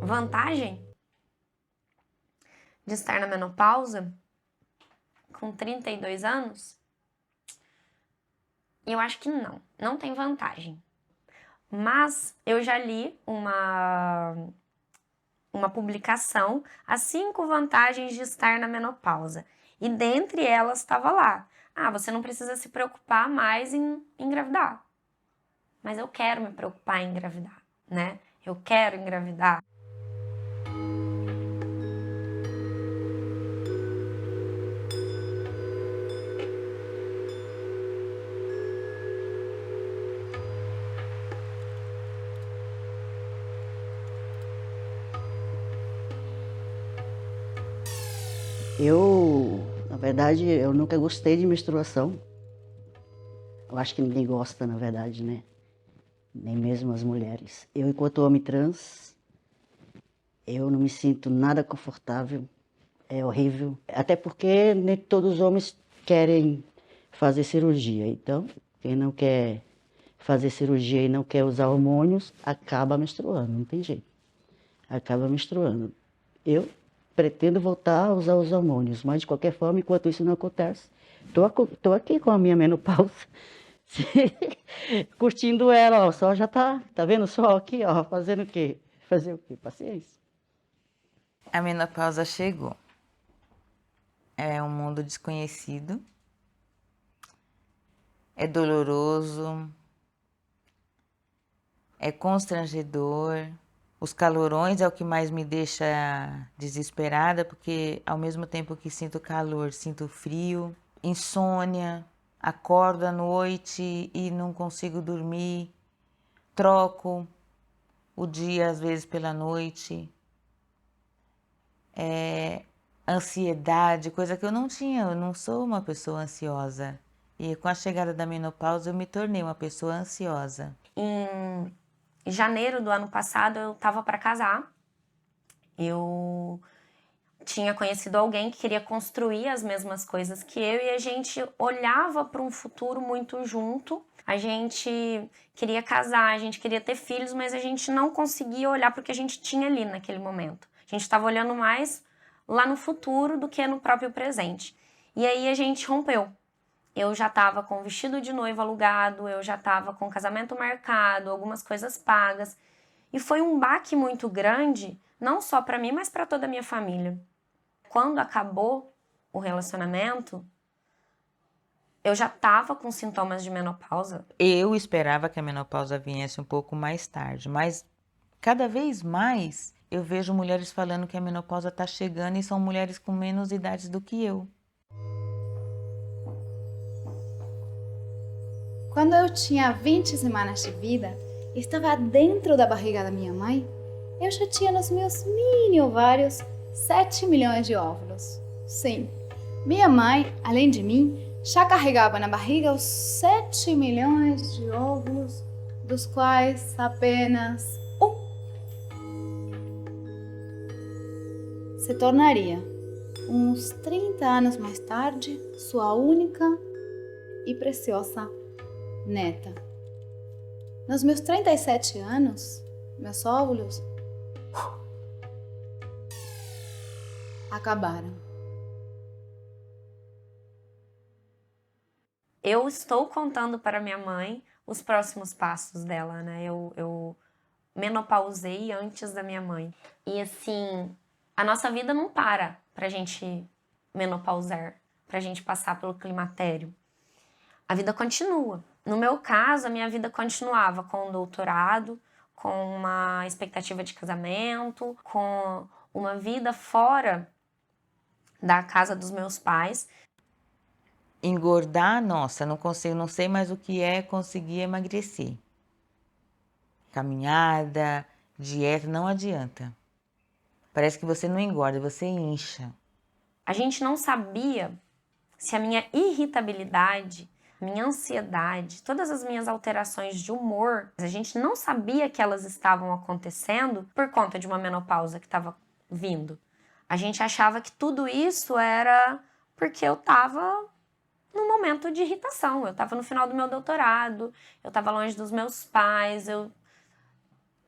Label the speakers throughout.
Speaker 1: vantagem de estar na menopausa com 32 anos? Eu acho que não tem vantagem. Mas eu já li uma publicação, as 5 vantagens de estar na menopausa. E dentre elas estava lá, você não precisa se preocupar mais em engravidar. Mas eu quero me preocupar em engravidar, né? Eu quero engravidar.
Speaker 2: Na verdade, eu nunca gostei de menstruação. Eu acho que ninguém gosta, na verdade, né? Nem mesmo as mulheres. Eu, enquanto homem trans, eu não me sinto nada confortável. É horrível. Até porque nem todos os homens querem fazer cirurgia. Então, quem não quer fazer cirurgia e não quer usar hormônios, acaba menstruando, não tem jeito. Acaba menstruando. Eu pretendo voltar a usar os hormônios, mas de qualquer forma, enquanto isso não acontece, tô aqui com a minha menopausa, curtindo ela, ó, o sol já tá vendo o sol aqui, ó, fazendo o quê? Fazer o quê? Paciência.
Speaker 3: A menopausa chegou. É um mundo desconhecido. É doloroso. É constrangedor. Os calorões é o que mais me deixa desesperada, porque ao mesmo tempo que sinto calor, sinto frio, insônia, acordo à noite e não consigo dormir, troco o dia às vezes pela noite, ansiedade, coisa que eu não tinha, eu não sou uma pessoa ansiosa. E com a chegada da menopausa eu me tornei uma pessoa ansiosa.
Speaker 1: Em janeiro do ano passado eu estava para casar. Eu tinha conhecido alguém que queria construir as mesmas coisas que eu e a gente olhava para um futuro muito junto. A gente queria casar, a gente queria ter filhos, mas a gente não conseguia olhar para o que a gente tinha ali naquele momento. A gente estava olhando mais lá no futuro do que no próprio presente. E aí a gente rompeu. Eu já estava com o vestido de noiva alugado, eu já estava com o casamento marcado, algumas coisas pagas. E foi um baque muito grande, não só para mim, mas para toda a minha família. Quando acabou o relacionamento, eu já estava com sintomas de menopausa.
Speaker 3: Eu esperava que a menopausa viesse um pouco mais tarde, mas cada vez mais eu vejo mulheres falando que a menopausa está chegando e são mulheres com menos idades do que eu.
Speaker 4: Quando eu tinha 20 semanas de vida e estava dentro da barriga da minha mãe, eu já tinha nos meus mini ovários 7 milhões de óvulos. Sim, minha mãe, além de mim, já carregava na barriga os 7 milhões de óvulos, dos quais apenas um se tornaria, uns 30 anos mais tarde, sua única e preciosa neta. Nos meus 37 anos, meus óvulos acabaram.
Speaker 1: Eu estou contando para minha mãe os próximos passos dela, né? Eu menopausei antes da minha mãe. E assim, a nossa vida não para pra gente menopausar, pra gente passar pelo climatério. A vida continua. No meu caso, a minha vida continuava com um doutorado, com uma expectativa de casamento, com uma vida fora da casa dos meus pais.
Speaker 3: Engordar, nossa, não consigo, não sei mais o que é conseguir emagrecer. Caminhada, dieta, não adianta. Parece que você não engorda, você incha.
Speaker 1: A gente não sabia se a minha irritabilidade, minha ansiedade, todas as minhas alterações de humor, a gente não sabia que elas estavam acontecendo por conta de uma menopausa que estava vindo. A gente achava que tudo isso era porque eu estava num momento de irritação. Eu estava no final do meu doutorado, eu estava longe dos meus pais, eu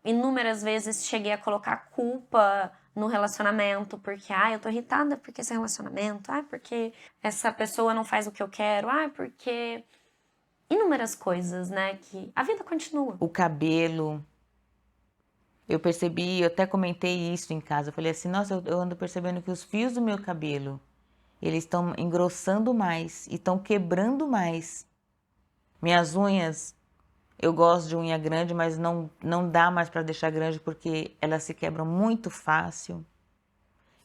Speaker 1: inúmeras vezes cheguei a colocar culpa no relacionamento, porque, eu tô irritada porque esse relacionamento, porque essa pessoa não faz o que eu quero, porque... Inúmeras coisas, né, que a vida continua.
Speaker 3: O cabelo, eu percebi, eu até comentei isso em casa, eu falei assim, nossa, eu ando percebendo que os fios do meu cabelo, eles estão engrossando mais e estão quebrando mais. Minhas unhas, eu gosto de unha grande, mas não dá mais para deixar grande porque elas se quebram muito fácil.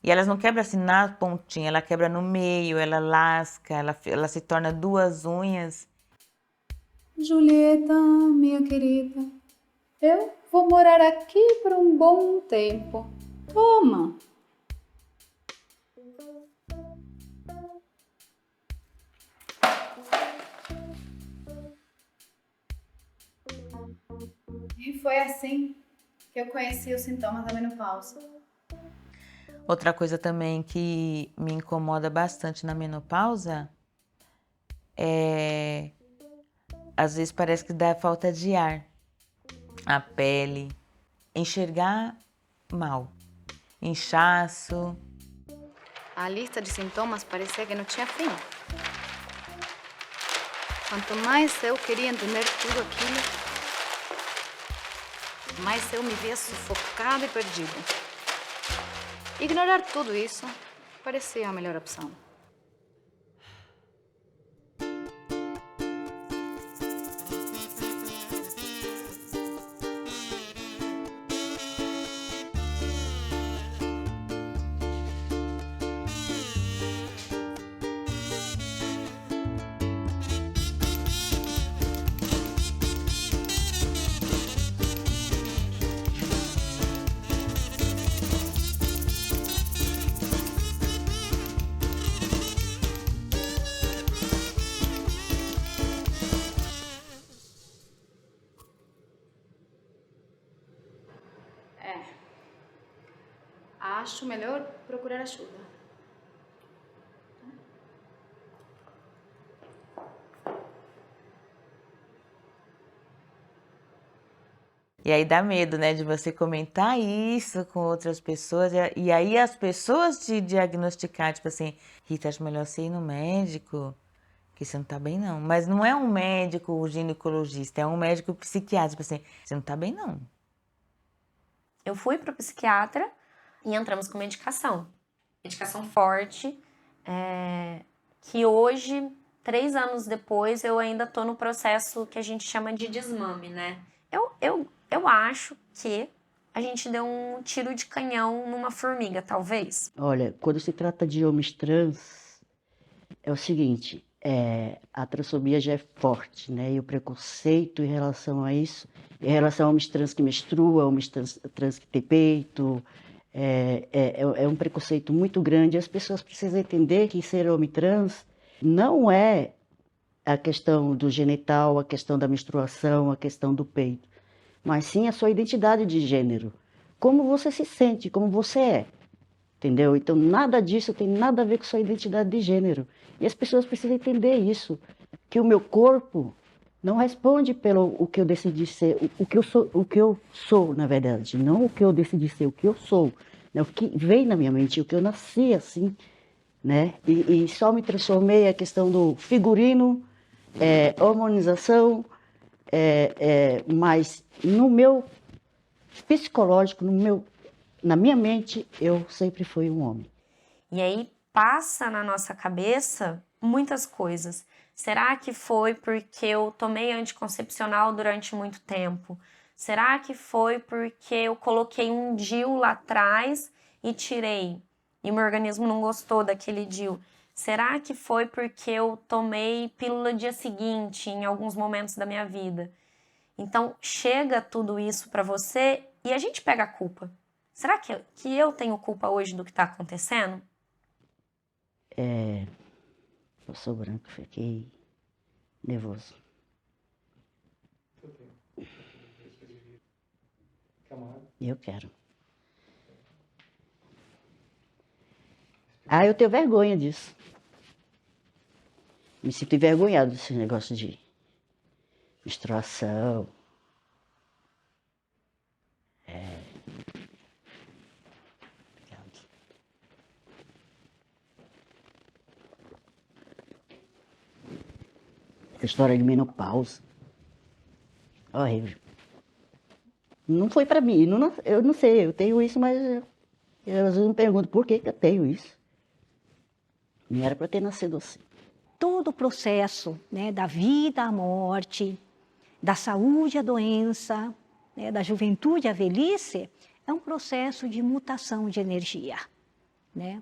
Speaker 3: E elas não quebram assim na pontinha, ela quebra no meio, ela lasca, ela se torna duas unhas.
Speaker 4: Julieta, minha querida, eu vou morar aqui por um bom tempo. Toma! E foi assim que eu conheci os sintomas da menopausa.
Speaker 3: Outra coisa também que me incomoda bastante na menopausa é... Às vezes parece que dá falta de ar. A pele, enxergar mal, inchaço.
Speaker 4: A lista de sintomas parecia que não tinha fim. Quanto mais eu queria entender tudo aquilo, mais eu me via sufocada e perdida. Ignorar tudo isso parecia a melhor opção. Acho melhor procurar ajuda.
Speaker 3: E aí dá medo, né, de você comentar isso com outras pessoas e aí as pessoas te diagnosticar, tipo assim, Rita, acho melhor você ir no médico, que você não tá bem não. Mas não é um médico ginecologista, é um médico psiquiatra, tipo assim, você não tá bem não.
Speaker 1: Eu fui pro psiquiatra e entramos com medicação. Medicação forte, que hoje, 3 anos depois, eu ainda tô no processo que a gente chama de desmame, né? Eu acho que a gente deu um tiro de canhão numa formiga, talvez.
Speaker 2: Olha, quando se trata de homens trans, é o seguinte, a transfobia já é forte, né? E o preconceito em relação a isso, em relação a homens trans que menstruam, homens trans que têm peito, é um preconceito muito grande. As pessoas precisam entender que ser homem trans não é a questão do genital, a questão da menstruação, a questão do peito, mas sim a sua identidade de gênero. Como você se sente, como você é. Entendeu? Então, nada disso tem nada a ver com sua identidade de gênero. E as pessoas precisam entender isso, que o meu corpo não responde pelo o que eu decidi ser, o que eu sou, na verdade, não o que eu decidi ser, o que eu sou, né? O que vem na minha mente, o que eu nasci assim, né? E só me transformei a questão do figurino, hormonização, mas no meu psicológico, na minha mente, eu sempre fui um homem.
Speaker 1: E aí passa na nossa cabeça muitas coisas. Será que foi porque eu tomei anticoncepcional durante muito tempo? Será que foi porque eu coloquei um DIU lá atrás e tirei? E meu organismo não gostou daquele DIU? Será que foi porque eu tomei pílula dia seguinte em alguns momentos da minha vida? Então chega tudo isso para você e a gente pega a culpa. Será que eu tenho culpa hoje do que está acontecendo?
Speaker 2: Eu sou branco, fiquei nervoso. Eu quero. Eu tenho vergonha disso. Me sinto envergonhado desse negócio de menstruação. História de menopausa. Horrível. Não foi pra mim, eu não sei, eu tenho isso, mas eu às vezes me pergunto por que eu tenho isso. Não era para ter nascido assim.
Speaker 5: Todo o processo, né, da vida à morte, da saúde à doença, né, da juventude à velhice, é um processo de mutação de energia, né?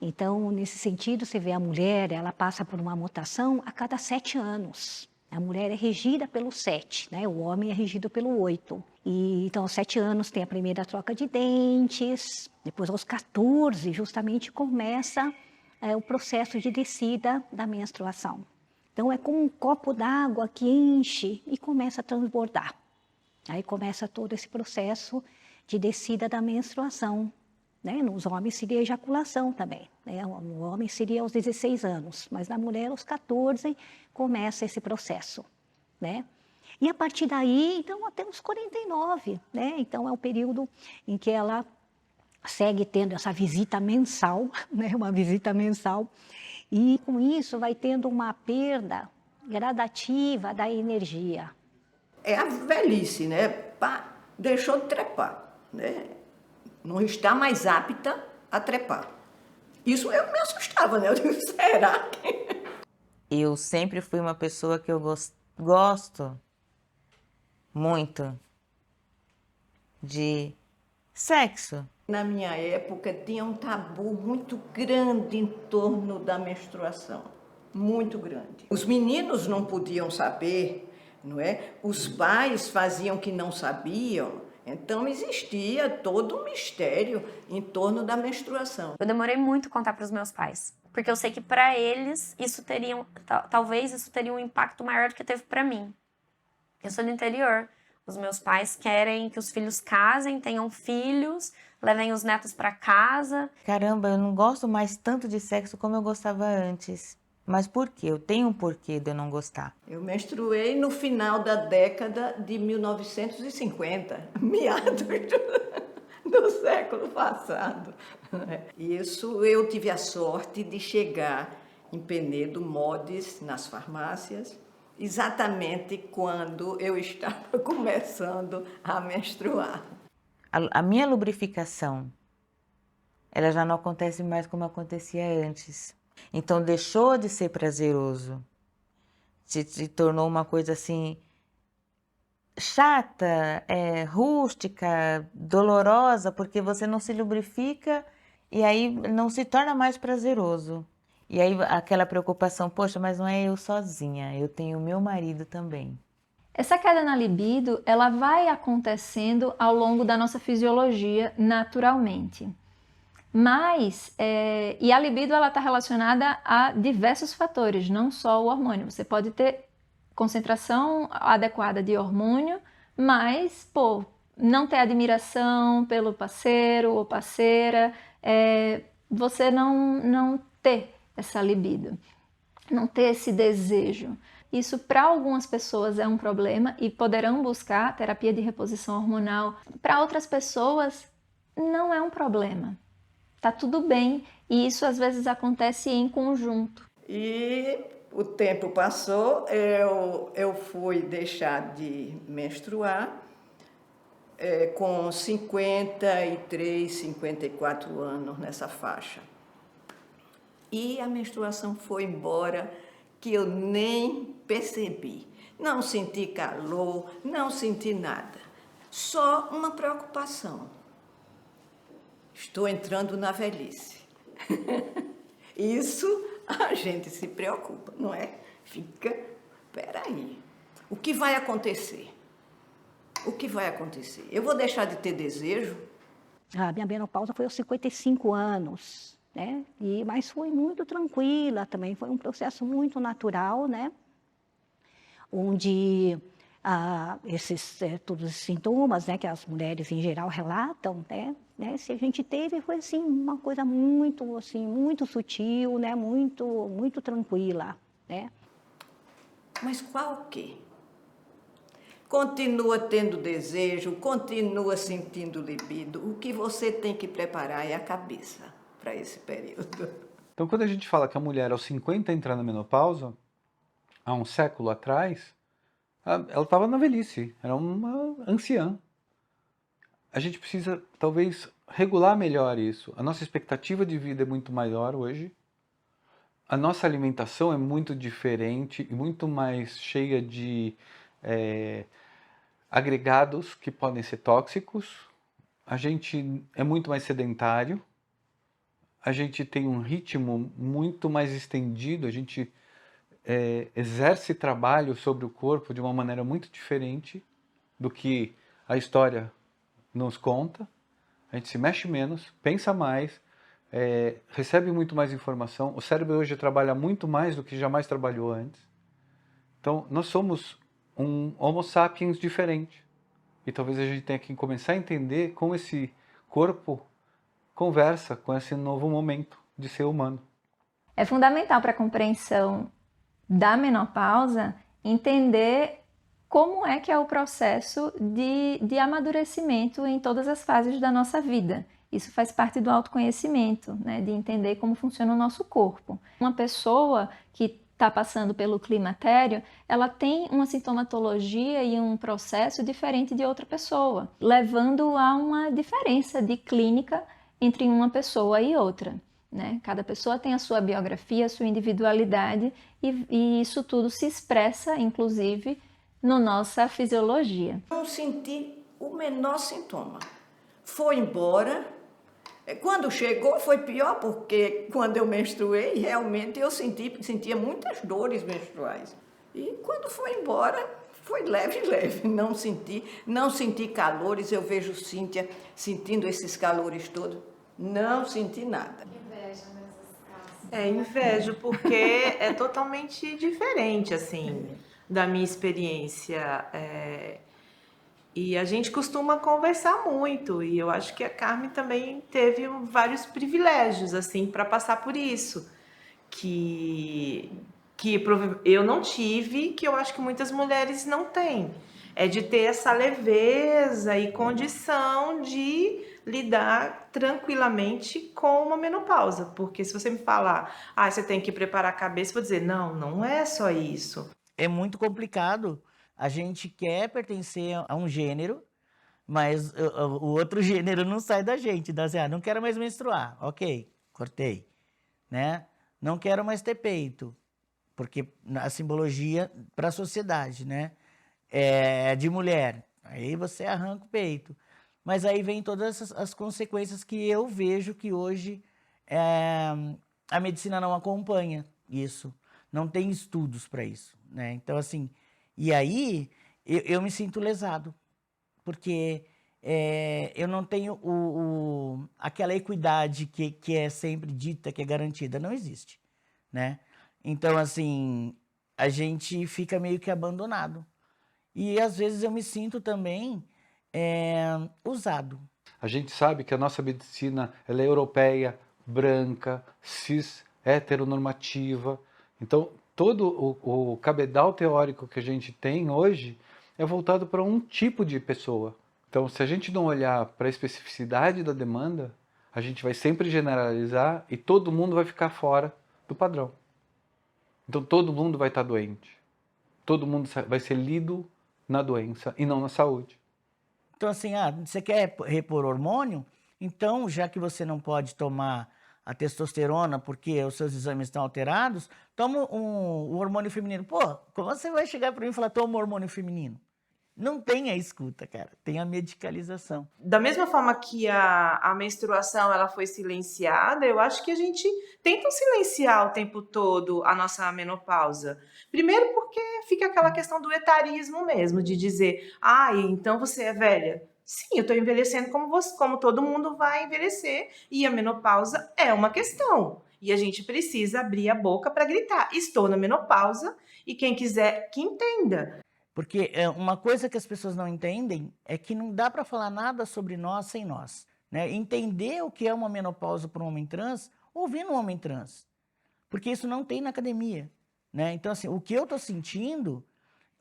Speaker 5: Então, nesse sentido, você vê a mulher, ela passa por uma mutação a cada 7 anos. A mulher é regida pelo 7, né? O homem é regido pelo 8. E, então, aos 7 anos tem a primeira troca de dentes, depois aos 14 justamente começa o processo de descida da menstruação. Então, é como um copo d'água que enche e começa a transbordar. Aí começa todo esse processo de descida da menstruação. Né? Nos homens seria ejaculação também, né? No homem seria aos 16 anos, mas na mulher aos 14 começa esse processo, né? E a partir daí, então, até os 49, né? Então é o período em que ela segue tendo essa visita mensal, né? Uma visita mensal, e com isso vai tendo uma perda gradativa da energia.
Speaker 6: É a velhice, né? Pá, deixou de trepar, né? Não está mais apta a trepar. Isso eu me assustava, né? Eu digo, será que...
Speaker 3: Eu sempre fui uma pessoa que eu gosto muito de sexo.
Speaker 6: Na minha época tinha um tabu muito grande em torno da menstruação. Muito grande. Os meninos não podiam saber, não é? Os pais faziam que não sabiam. Então existia todo um mistério em torno da menstruação.
Speaker 1: Eu demorei muito a contar para os meus pais, porque eu sei que para eles isso teria, talvez isso teria um impacto maior do que teve para mim. Eu sou do interior. Os meus pais querem que os filhos casem, tenham filhos, levem os netos para casa.
Speaker 3: Caramba, eu não gosto mais tanto de sexo como eu gostava antes. Mas por quê? Eu tenho um porquê de eu não gostar.
Speaker 6: Eu menstruei no final da década de 1950, meados do século passado. Isso eu tive a sorte de chegar em Penedo Modes, nas farmácias, exatamente quando eu estava começando a menstruar.
Speaker 3: A minha lubrificação, ela já não acontece mais como acontecia antes. Então deixou de ser prazeroso, se tornou uma coisa assim chata, rústica, dolorosa, porque você não se lubrifica e aí não se torna mais prazeroso. E aí aquela preocupação, poxa, mas não é eu sozinha, eu tenho o meu marido também.
Speaker 7: Essa queda na libido, ela vai acontecendo ao longo da nossa fisiologia naturalmente. Mas, e a libido ela está relacionada a diversos fatores, não só o hormônio. Você pode ter concentração adequada de hormônio, mas, não ter admiração pelo parceiro ou parceira, você não ter essa libido, não ter esse desejo. Isso para algumas pessoas é um problema e poderão buscar terapia de reposição hormonal. Para outras pessoas não é um problema. Tá tudo bem, e isso às vezes acontece em conjunto.
Speaker 6: E o tempo passou, eu fui deixar de menstruar com 53, 54 anos nessa faixa. E a menstruação foi embora, que eu nem percebi. Não senti calor, não senti nada. Só uma preocupação. Estou entrando na velhice. Isso a gente se preocupa, não é? Peraí, o que vai acontecer? O que vai acontecer? Eu vou deixar de ter desejo?
Speaker 5: A minha menopausa foi aos 55 anos, né? Mas foi muito tranquila também, foi um processo muito natural, né? Onde todos esses sintomas, né, que as mulheres em geral relatam, né, se a gente teve, foi assim uma coisa muito, assim, muito sutil, né, muito tranquila, né?
Speaker 6: Mas qual o quê? Continua tendo desejo, continua sentindo libido. O que você tem que preparar é a cabeça para esse período.
Speaker 8: Então, quando a gente fala que a mulher aos 50 entra na menopausa, há um século atrás, ela estava na velhice, era uma anciã. A gente precisa, talvez, regular melhor isso. A nossa expectativa de vida é muito maior hoje. A nossa alimentação é muito diferente e muito mais cheia de agregados que podem ser tóxicos. A gente é muito mais sedentário. A gente tem um ritmo muito mais estendido. A gente exerce trabalho sobre o corpo de uma maneira muito diferente do que a história nos conta. A gente se mexe menos, pensa mais, recebe muito mais informação. O cérebro hoje trabalha muito mais do que jamais trabalhou antes. Então, nós somos um Homo sapiens diferente. E talvez a gente tenha que começar a entender como esse corpo conversa com esse novo momento de ser humano.
Speaker 7: É fundamental para a compreensão da menopausa entender como é que é o processo de amadurecimento em todas as fases da nossa vida. Isso faz parte do autoconhecimento, né? De entender como funciona o nosso corpo. Uma pessoa que está passando pelo climatério, ela tem uma sintomatologia e um processo diferente de outra pessoa, levando a uma diferença de clínica entre uma pessoa e outra, né? Cada pessoa tem a sua biografia, a sua individualidade e isso tudo se expressa, inclusive, na nossa fisiologia.
Speaker 6: Não senti o menor sintoma. Foi embora. Quando chegou foi pior, porque quando eu menstruei, realmente eu sentia muitas dores menstruais. E quando foi embora, foi leve. Não senti calores. Eu vejo Cíntia sentindo esses calores todos. Não senti nada.
Speaker 9: Invejo, porque é totalmente diferente, assim, da minha experiência. E a gente costuma conversar muito, e eu acho que a Carmen também teve vários privilégios, assim, para passar por isso, que eu não tive, que eu acho que muitas mulheres não têm. É de ter essa leveza e condição de lidar tranquilamente com uma menopausa. Porque se você me falar, você tem que preparar a cabeça, eu vou dizer, não é só isso.
Speaker 10: É muito complicado. A gente quer pertencer a um gênero, mas o outro gênero não sai da gente. Então, assim, não quero mais menstruar. Ok, cortei. Né? Não quero mais ter peito. Porque a simbologia para a sociedade, né? É de mulher. Aí você arranca o peito. Mas aí vem todas as consequências que eu vejo que hoje a medicina não acompanha isso. Não tem estudos para isso, né? Então, assim, e aí eu me sinto lesado, porque eu não tenho aquela equidade que é sempre dita, que é garantida. Não existe, né? Então, assim, a gente fica meio que abandonado. E, às vezes, eu me sinto também usado.
Speaker 8: A gente sabe que a nossa medicina ela é europeia, branca, cis, heteronormativa. Então, todo o cabedal teórico que a gente tem hoje é voltado para um tipo de pessoa. Então, se a gente não olhar para a especificidade da demanda, a gente vai sempre generalizar e todo mundo vai ficar fora do padrão. Então, todo mundo vai estar doente. Todo mundo vai ser lido na doença e não na saúde.
Speaker 10: Então, assim, você quer repor hormônio? Então, já que você não pode tomar a testosterona porque os seus exames estão alterados, toma um hormônio feminino. Pô, como você vai chegar para mim e falar, toma um hormônio feminino? Não tem a escuta, cara. Tem a medicalização.
Speaker 9: Da mesma forma que a menstruação ela foi silenciada, eu acho que a gente tenta silenciar o tempo todo a nossa menopausa. Primeiro porque fica aquela questão do etarismo mesmo, de dizer, então você é velha. Sim, eu estou envelhecendo como todo mundo vai envelhecer, e a menopausa é uma questão. E a gente precisa abrir a boca para gritar, estou na menopausa, e quem quiser que entenda.
Speaker 10: Porque uma coisa que as pessoas não entendem é que não dá para falar nada sobre nós sem nós, né? Entender o que é uma menopausa para um homem trans, ouvindo um homem trans. Porque isso não tem na academia, né? Então, assim, o que eu estou sentindo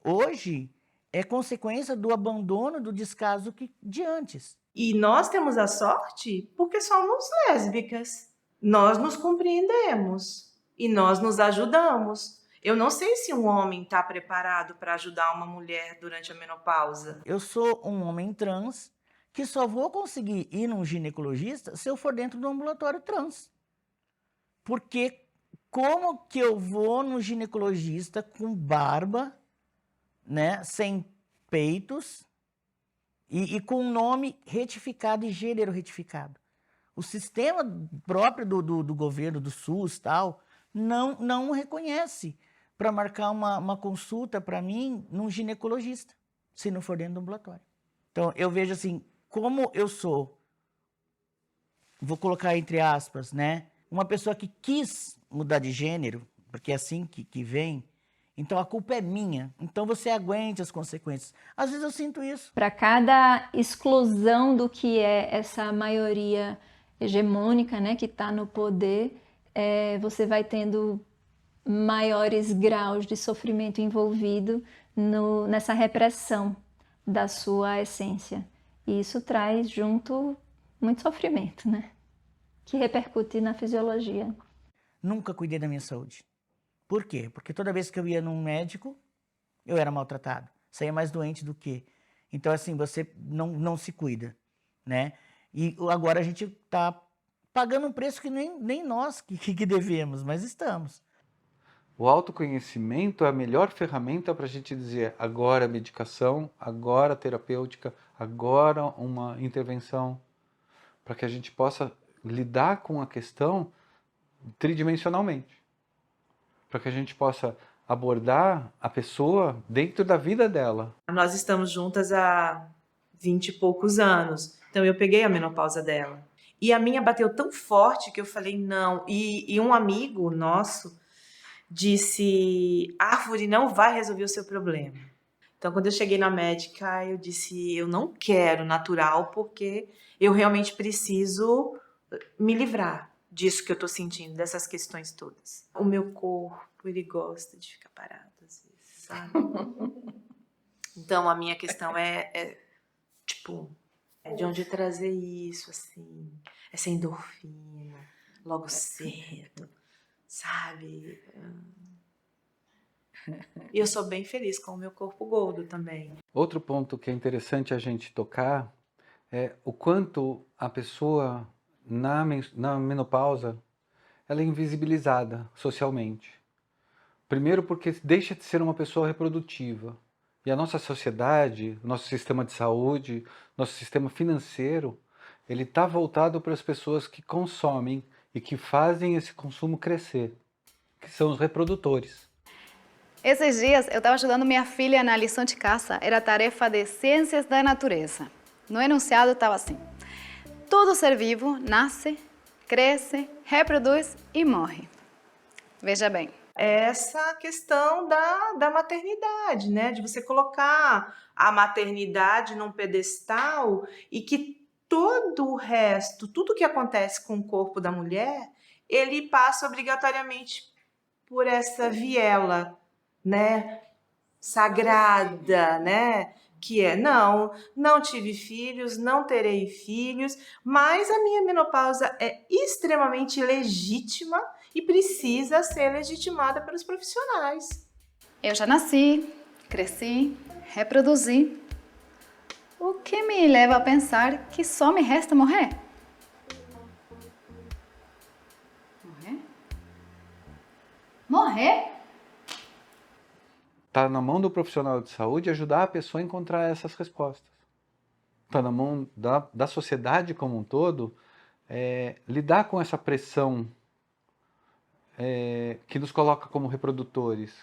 Speaker 10: hoje é consequência do abandono, do descaso de antes.
Speaker 9: E nós temos a sorte porque somos lésbicas. Nós nos compreendemos e nós nos ajudamos. Eu não sei se um homem está preparado para ajudar uma mulher durante a menopausa.
Speaker 10: Eu sou um homem trans que só vou conseguir ir num ginecologista se eu for dentro do ambulatório trans. Porque como que eu vou no ginecologista com barba, né, sem peitos e com nome retificado e gênero retificado? O sistema próprio do governo, do SUS tal, não reconhece para marcar uma consulta para mim num ginecologista, se não for dentro do ambulatório. Então, eu vejo assim, como eu sou, vou colocar entre aspas, né, uma pessoa que quis mudar de gênero, porque é assim que vem, então a culpa é minha. Então você aguente as consequências. Às vezes eu sinto isso.
Speaker 7: Para cada exclusão do que é essa maioria hegemônica, né, que está no poder, você vai tendo maiores graus de sofrimento envolvido nessa repressão da sua essência. E isso traz junto muito sofrimento, né? Que repercute na fisiologia.
Speaker 10: Nunca cuidei da minha saúde. Por quê? Porque toda vez que eu ia num médico, eu era maltratado. Saía mais doente do que. Então, assim, você não se cuida, né? E agora a gente está pagando um preço que nem nós que devemos, mas estamos.
Speaker 8: O autoconhecimento é a melhor ferramenta para a gente dizer agora medicação, agora terapêutica, agora uma intervenção, para que a gente possa lidar com a questão tridimensionalmente, para que a gente possa abordar a pessoa dentro da vida dela.
Speaker 9: Nós estamos juntas há 20 e poucos anos, então eu peguei a menopausa dela. E a minha bateu tão forte que eu falei não. E um amigo nosso disse, árvore não vai resolver o seu problema. Então, quando eu cheguei na médica, eu disse, eu não quero natural, porque eu realmente preciso me livrar disso que eu tô sentindo, dessas questões todas. O meu corpo, ele gosta de ficar parado, às vezes, sabe? Então, a minha questão tipo, de onde trazer isso, assim, essa endorfina, logo cedo, sabe? E eu sou bem feliz com o meu corpo gordo também.
Speaker 8: Outro ponto que é interessante a gente tocar é o quanto a pessoa na menopausa ela é invisibilizada socialmente. Primeiro porque deixa de ser uma pessoa reprodutiva. E a nossa sociedade, nosso sistema de saúde, nosso sistema financeiro, ele está voltado para as pessoas que consomem e que fazem esse consumo crescer, que são os reprodutores.
Speaker 4: Esses dias eu estava ajudando minha filha na lição de casa, era tarefa de Ciências da Natureza. No enunciado estava assim: todo ser vivo nasce, cresce, reproduz e morre. Veja bem.
Speaker 9: Essa questão da maternidade, né? De você colocar a maternidade num pedestal e que todo o resto, tudo que acontece com o corpo da mulher, ele passa obrigatoriamente por essa viela, né? Sagrada, né? Que é, não tive filhos, não terei filhos, mas a minha menopausa é extremamente legítima e precisa ser legitimada pelos profissionais.
Speaker 4: Eu já nasci, cresci, reproduzi. O que me leva a pensar que só me resta morrer? Morrer? Morrer?
Speaker 8: Está na mão do profissional de saúde ajudar a pessoa a encontrar essas respostas. Está na mão da sociedade como um todo lidar com essa pressão que nos coloca como reprodutores.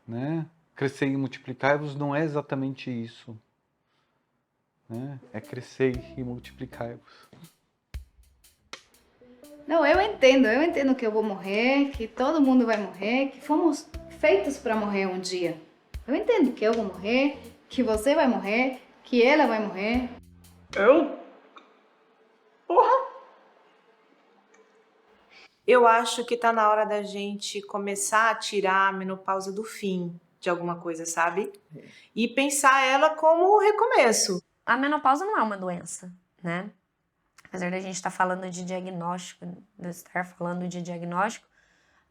Speaker 8: Né? Crescer e multiplicar-vos não é exatamente isso. Né? É crescer e multiplicar-vos.
Speaker 4: Não, eu entendo que eu vou morrer, que todo mundo vai morrer, que fomos feitos para morrer um dia. Eu entendo que eu vou morrer, que você vai morrer, que ela vai morrer.
Speaker 9: Eu acho que tá na hora da gente começar a tirar a menopausa do fim de alguma coisa, sabe? E pensar ela como um recomeço.
Speaker 1: A menopausa não é uma doença, né? Apesar da gente estar falando de diagnóstico, de estar falando de diagnóstico,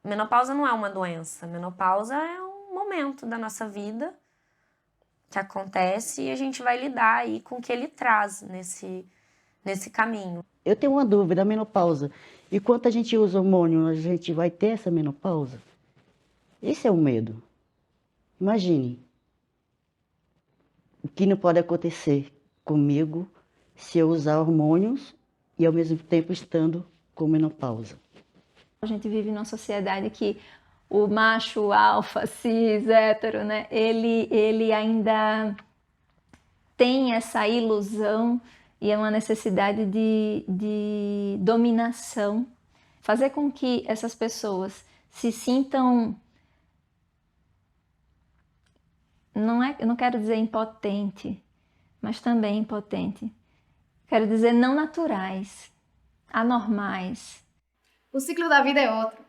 Speaker 1: Menopausa não é uma doença, menopausa é um momento da nossa vida que acontece e a gente vai lidar aí com o que ele traz nesse caminho.
Speaker 2: Eu tenho uma dúvida, a menopausa. Enquanto a gente usa hormônio, a gente vai ter essa menopausa? Esse é o medo. Imagine o que não pode acontecer comigo se eu usar hormônios e ao mesmo tempo estando com menopausa.
Speaker 7: A gente vive numa sociedade que o macho alfa, cis, hétero, né, ele ainda tem essa ilusão e é uma necessidade de dominação, fazer com que essas pessoas se sintam, não quero dizer impotente, mas também impotente. Quero dizer não naturais, anormais.
Speaker 4: O ciclo da vida é outro.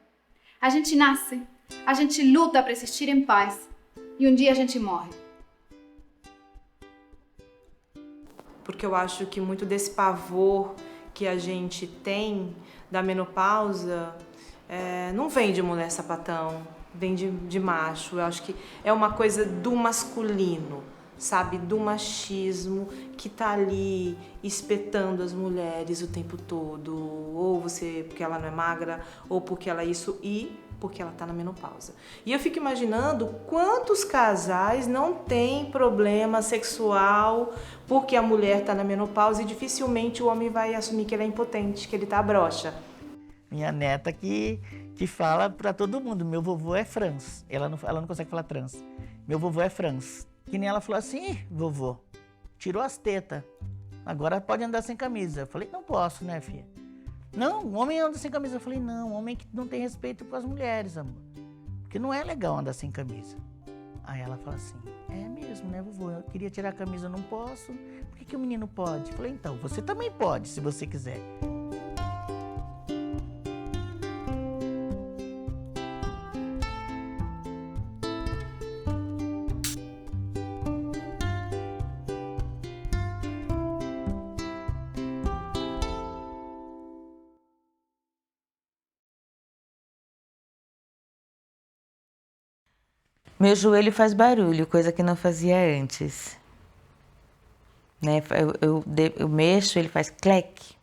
Speaker 4: A gente nasce, a gente luta para existir em paz e um dia a gente morre.
Speaker 9: Porque eu acho que muito desse pavor que a gente tem da menopausa não vem de mulher sapatão, vem de macho. Eu acho que é uma coisa do masculino, sabe? Do machismo que tá ali espetando as mulheres o tempo todo. Ou você, porque ela não é magra, ou porque ela é isso, e porque ela tá na menopausa. E eu fico imaginando quantos casais não têm problema sexual porque a mulher tá na menopausa e dificilmente o homem vai assumir que ele é impotente, que ele tá broxa.
Speaker 10: Minha neta que fala pra todo mundo, meu vovô é Franz. Ela não consegue falar trans. Meu vovô é Franz. Que nem ela falou assim, vovô, tirou as tetas, agora pode andar sem camisa. Eu falei, não posso, né, filha? Não, o homem anda sem camisa. Eu falei, não, homem que não tem respeito com as mulheres, amor. Porque não é legal andar sem camisa. Aí ela fala assim, é mesmo, né, vovô? Eu queria tirar a camisa, não posso. Por que o menino pode? Eu falei, então, você também pode, se você quiser.
Speaker 3: Meu joelho faz barulho, coisa que não fazia antes. Né? Eu mexo, ele faz clec.